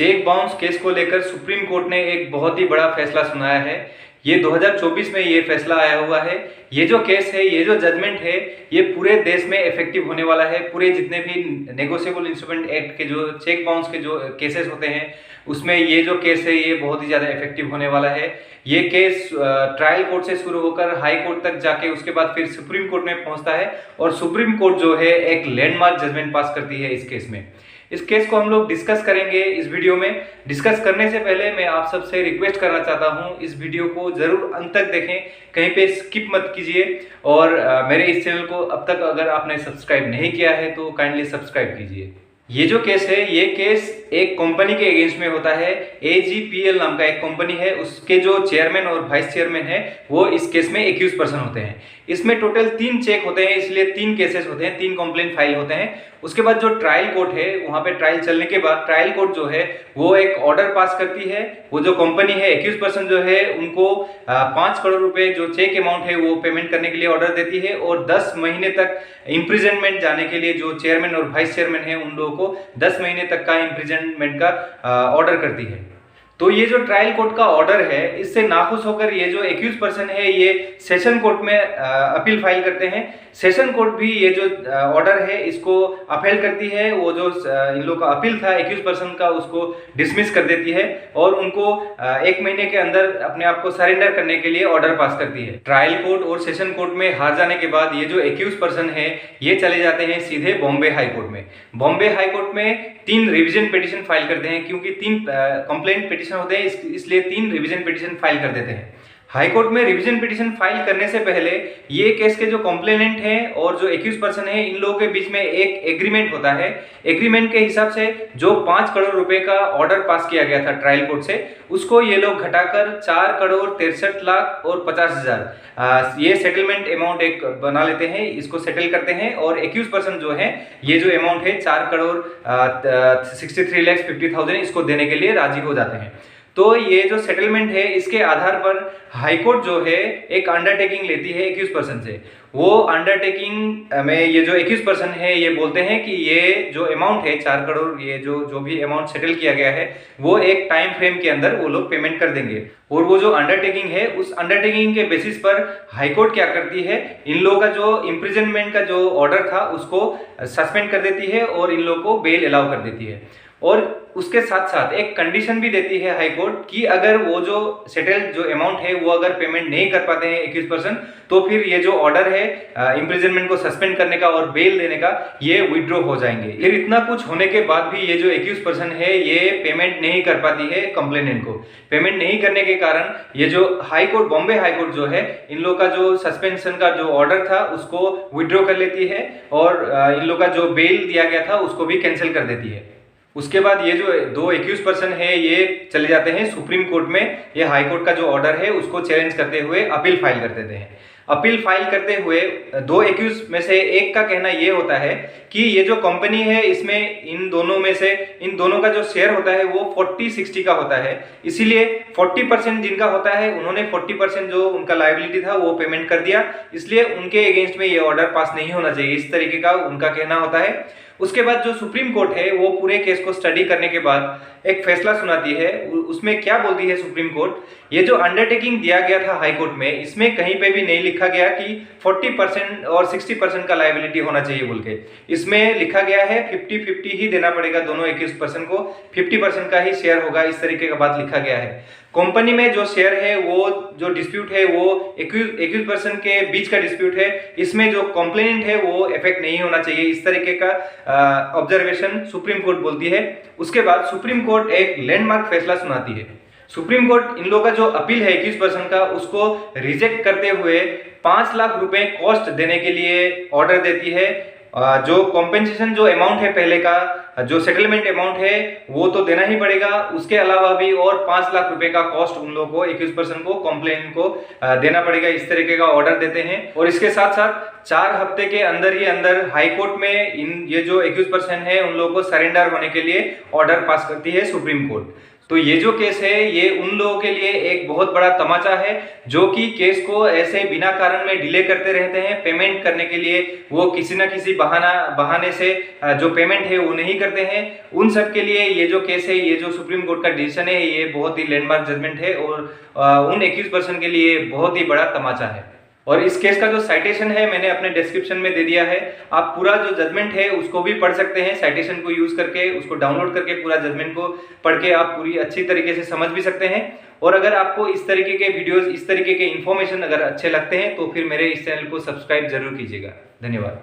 Cheque bounce case को लेकर supreme court ने एक बहुत ही बड़ा फैसला सुनाया है। ये 2024 में ये फैसला आया हुआ है। ये जो केस है, ये जो जजमेंट है, ये पूरे देश में इफेक्टिव होने वाला है। पूरे जितने भी नेगोशिएबल इंस्ट्रूमेंट एक्ट के जो चेक बाउंस के जो केसेस होते हैं, उसमें ये जो केस है ये बहुत ही ज़्यादा इफेक्टिव होने वाला है। ये केस ट्रायल कोर्ट से शुरू होकर हाई कोर्ट तक जाके उसके बाद फिर सुप्रीम कोर्ट में पहुंचता है और सुप्रीम कोर्ट जो है एक लैंडमार्क जजमेंट पास करती है इस केस में। इस केस को हम लोग डिस्कस करेंगे इस वीडियो में। डिस्कस करने से पहले मैं आप सबसे रिक्वेस्ट करना चाहता हूं, इस वीडियो को जरूर अंत तक देखें, कहीं पे स्किप मत कीजिए। और मेरे इस चैनल को अब तक अगर आपने सब्सक्राइब नहीं किया है तो काइंडली सब्सक्राइब कीजिए। ये जो केस है, ये केस एक कंपनी के अगेंस्ट में होता है। AGPL नाम का एक कंपनी है, उसके जो चेयरमैन और वाइस चेयरमैन है वो इस केस में एक्यूज पर्सन होते हैं। इसमें टोटल 3 चेक होते हैं, इसलिए 3 केसेस होते हैं, 3 कंप्लेंट फाइल होते हैं। उसके बाद जो ट्रायल कोर्ट है, वहां पे ट्रायल चलने के बाद ट्रायल कोर्ट जो है वो एक ऑर्डर पास करती है। वो जो कंपनी है, एक्यूज पर्सन जो है, उनको 5 करोड़ रुपए जो चेक अमाउंट है वो पेमेंट करने के लिए ऑर्डर देती है और 10 महीने तक इम्प्रिजनमेंट जाने के लिए जो चेयरमैन और वाइस चेयरमैन है उन लोगों को 10 महीने तक का इम्प्रिजनमेंट का ऑर्डर करती है। तो ये जो ट्रायल कोर्ट का ऑर्डर है, इससे नाखुश होकर ये जो एक्यूज पर्सन है ये सेशन कोर्ट में अपील फाइल करते हैं। सेशन कोर्ट भी ये जो ऑर्डर है इसको अपील करती है। वो जो इन लोगों का अपील था एक्यूज पर्सन का, उसको डिसमिस कर देती है और उनको 1 महीने के अंदर अपने आप को सरेंडर करने के लिए ऑर्डर पास करती है। ट्रायल कोर्ट और सेशन कोर्ट में हार जाने के बाद ये जो एक्यूज पर्सन है ये चले जाते हैं सीधे बॉम्बे हाई कोर्ट में। बॉम्बे हाई कोर्ट में 3 रिवीजन पिटीशन फाइल करते हैं, क्योंकि 3 कंप्लेंट पिटीशन होते हैं, इसलिए 3 रिवीजन पिटीशन फाइल कर देते हैं। हाई कोर्ट में रिवीजन पिटीशन फाइल करने से पहले ये केस के जो कंप्लेनेंट हैं और जो एक्यूज पर्सन है, इन लोगों के बीच में एक एग्रीमेंट होता है। एग्रीमेंट के हिसाब से जो 5 करोड़ रुपए का ऑर्डर पास किया गया था ट्रायल कोर्ट से, उसको ये लोग घटाकर 4 करोड़ 63 लाख और 50 हजार ये सेटलमेंट अमाउंट एक बना लेते हैं, इसको सेटल करते हैं। और एक्यूज पर्सन जो है, ये जो अमाउंट है 4 करोड़ 63 लाख 50,000 इसको देने के लिए राजी हो जाते हैं। तो ये जो सेटलमेंट है, इसके आधार पर हाईकोर्ट जो है एक अंडरटेकिंग लेती है एक्यूज पर्सन से। वो अंडरटेकिंग में ये जो एक्यूज पर्सन है ये बोलते हैं कि ये जो अमाउंट है 4 करोड़, ये जो भी अमाउंट सेटल किया गया है वो एक टाइम फ्रेम के अंदर वो लोग पेमेंट कर देंगे। और वो जो अंडरटेकिंग है, उस अंडरटेकिंग के बेसिस पर हाईकोर्ट क्या करती है, इन लोगों का जो इम्प्रिजनमेंट का जो ऑर्डर था उसको सस्पेंड कर देती है और इन लोगों को बेल अलाउ कर देती है। और उसके साथ साथ एक कंडीशन भी देती है हाई कोर्ट कि अगर वो जो सेटल्ड जो अमाउंट है वो अगर पेमेंट नहीं कर पाते हैं एक्यूज पर्सन, तो फिर ये जो ऑर्डर है इम्प्रिजनमेंट को सस्पेंड करने का और बेल देने का, ये विड्रॉ हो जाएंगे। फिर इतना कुछ होने के बाद भी ये जो एक्यूज पर्सन है ये पेमेंट नहीं कर पाती है कंप्लेनेंट को। पेमेंट नहीं करने के कारण ये जो high court, Bombay high court जो है, इन लोग का जो सस्पेंशन का जो ऑर्डर था उसको विड्रॉ कर लेती है और इन लोग का जो बेल दिया गया था उसको भी कैंसिल कर देती है। उसके बाद ये जो 2 एक्यूज पर्सन है ये चले जाते हैं सुप्रीम कोर्ट में। ये हाई कोर्ट का जो ऑर्डर है उसको चैलेंज करते हुए अपील फाइल कर देते हैं। अपील फाइल करते हुए 2 एक्यूज में से एक का कहना ये होता है कि ये जो कंपनी है, इसमें इन दोनों का जो शेयर होता है वो 40-60 का होता है। इसीलिए 40% जिनका होता है उन्होंने 40% जो उनका लायबिलिटी था वो पेमेंट कर दिया, इसलिए उनके अगेंस्ट में ये ऑर्डर पास नहीं होना चाहिए, इस तरीके का उनका कहना होता है। उसके बाद जो सुप्रीम कोर्ट है वो पूरे केस को स्टडी करने के बाद एक फैसला सुनाती है। उसमें क्या बोलती है सुप्रीम कोर्ट, ये जो अंडरटेकिंग दिया गया था हाई कोर्ट में, इसमें कहीं पे भी नहीं लिखा गया कि 40% और 60% का लायबिलिटी होना चाहिए बोल के। इसमें लिखा गया है 50-50 ही देना पड़ेगा दोनों एक्यूज पर्सन को, 50% का ही शेयर होगा, इस तरीके का बात लिखा गया है। कंपनी में जो शेयर है, वो जो डिस्प्यूट है वो एक्यूज पर्सन के बीच का डिस्प्यूट है, इसमें जो कंप्लेनेंट है वो इफेक्ट नहीं होना चाहिए, इस तरीके का ऑब्जर्वेशन सुप्रीम कोर्ट बोलती है। उसके बाद सुप्रीम कोर्ट एक लैंडमार्क फैसला सुनाती है। सुप्रीम कोर्ट इन लोगों का जो अपील है एक्यूज पर्सन का, उसको रिजेक्ट करते हुए 5 लाख रुपए कॉस्ट देने के लिए ऑर्डर देती है। जो कॉम्पेंसेशन जो अमाउंट है, पहले का जो सेटलमेंट अमाउंट है वो तो देना ही पड़ेगा, उसके अलावा भी और 5 लाख रुपए का कॉस्ट उन लोगों को, एक्यूज पर्सन को, कंप्लेंट को देना पड़ेगा, इस तरीके का ऑर्डर देते हैं। और इसके साथ साथ 4 हफ्ते के अंदर ही अंदर हाई कोर्ट में ये जो एक्यूज पर्सन है उन लोगों को सरेंडर होने के लिए ऑर्डर पास करती है सुप्रीम कोर्ट। तो ये जो केस है ये उन लोगों के लिए एक बहुत बड़ा तमाचा है जो कि केस को ऐसे बिना कारण में डिले करते रहते हैं पेमेंट करने के लिए। वो किसी ना किसी बहाने से जो पेमेंट है वो नहीं करते हैं। उन सब के लिए ये जो केस है, ये जो सुप्रीम कोर्ट का डिसीजन है, ये बहुत ही लैंडमार्क जजमेंट है और उन एक्यूज पर्सन के लिए बहुत ही बड़ा तमाचा है। और इस केस का जो साइटेशन है मैंने अपने डिस्क्रिप्शन में दे दिया है। आप पूरा जो जजमेंट है उसको भी पढ़ सकते हैं, साइटेशन को यूज करके उसको डाउनलोड करके पूरा जजमेंट को पढ़ के आप पूरी अच्छी तरीके से समझ भी सकते हैं। और अगर आपको इस तरीके के वीडियोस, इस तरीके के इन्फॉर्मेशन अगर अच्छे लगते हैं तो फिर मेरे इस चैनल को सब्सक्राइब जरूर कीजिएगा। धन्यवाद।